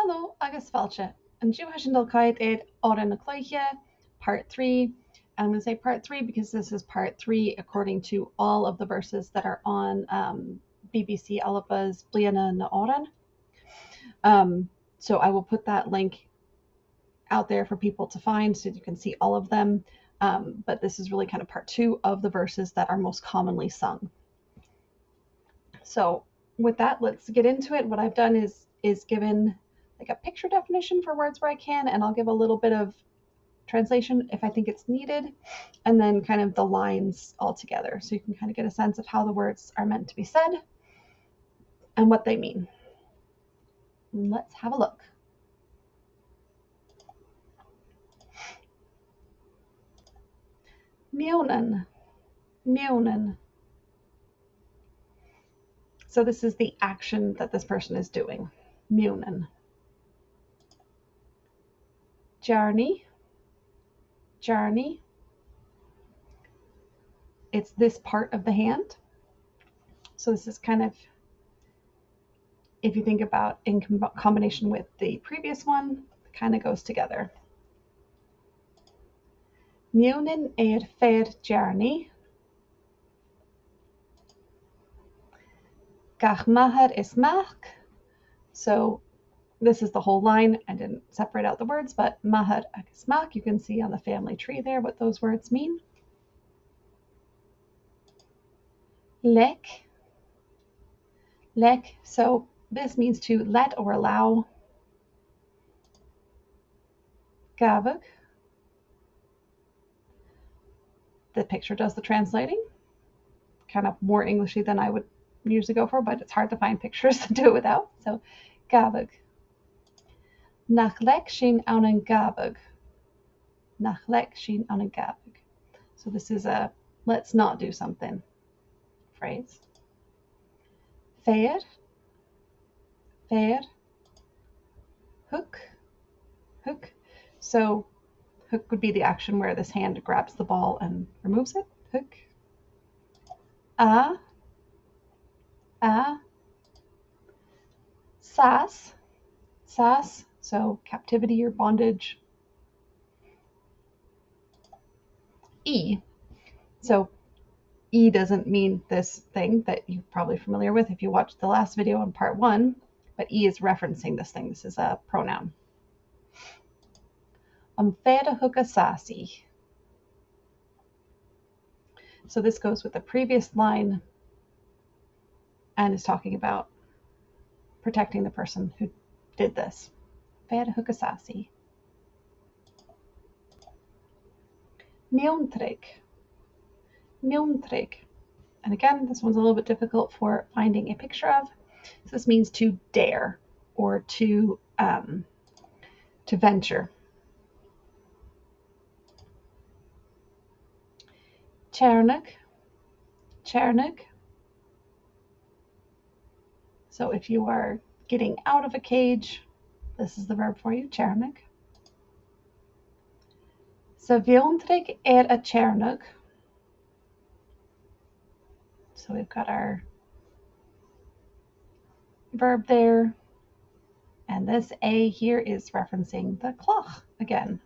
Hello agus fáilte. An dú sin dulcaid it Òran na Cloiche, part 3. I'm going to say part 3 because this is part 3 according to all of the verses that are on BBC Alaba's Bliana na Òran. So I will put that link out there for people to find so you can see all of them. But this is really kind of part 2 of the verses that are most commonly sung. So with that, let's get into it. What I've done is given like a picture definition for words where I can, and I'll give a little bit of translation if I think it's needed, and then kind of the lines all together so you can kind of get a sense of how the words are meant to be said and what they mean. Let's have a look. Mionan, mionan. So this is the action that this person is doing. Mionan. Journey, journey. It's this part of the hand. So this is kind of, if you think about in combination with the previous one, it kind of goes together. Mionan fair journey. Gach mahar is mach. So this is the whole line. I didn't separate out the words, but mahar agus mach, you can see on the family tree there what those words mean. Lek, lek, so this means to let or allow. Gavug, the picture does the translating. Kind of more Englishy than I would usually go for, but it's hard to find pictures to do it without. So gavug. Nach lek sin an an gavug. Nach lek sin an an gavug. So this is a let's not do something phrase. Fair, fair. Hook, hook. So hook would be the action where this hand grabs the ball and removes it. Hook. Sas, sas. So captivity or bondage. E. So E doesn't mean this thing that you're probably familiar with if you watched the last video in part 1, but E is referencing this thing. This is a pronoun. Feda hooka sasi. So this goes with the previous line and is talking about protecting the person who did this. Feda hooka sasi. Miontrig. Miontrig. And again, this one's a little bit difficult for finding a picture of. So this means to dare or to venture. Chernig, chernig. So if you are getting out of a cage, this is the verb for you, chernig. So viontrig a chernig. So we've got our verb there, and this a here is referencing the cloch again.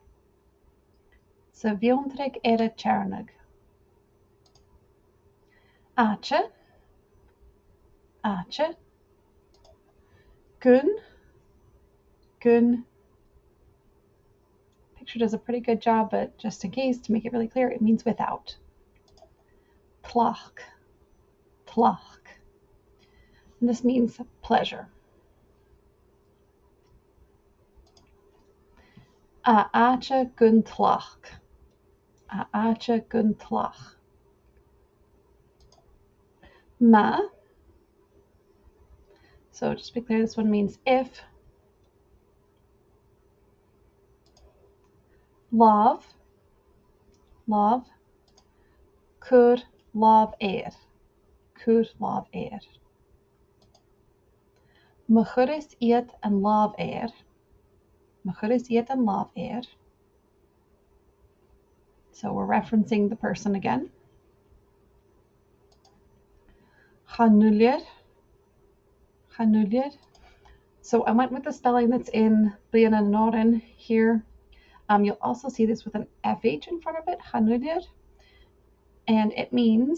So viontrig a chernig. Ache, ache. Gun, gun. Picture does a pretty good job, but just in case, to make it really clear, it means without. Tlach, tlach. And this means pleasure. Ache gun tlach. Ache gun tlach. Ma. So just to be clear, this one means if. Love, love. Kur love er. Kur love er. Machuris iet and love er. Machuris iet and love er. So we're referencing the person again. Chanulier, chanulier. So I went with the spelling that's in Bliana and Òran here. You'll also see this with an FH in front of it, Hanunir, and it means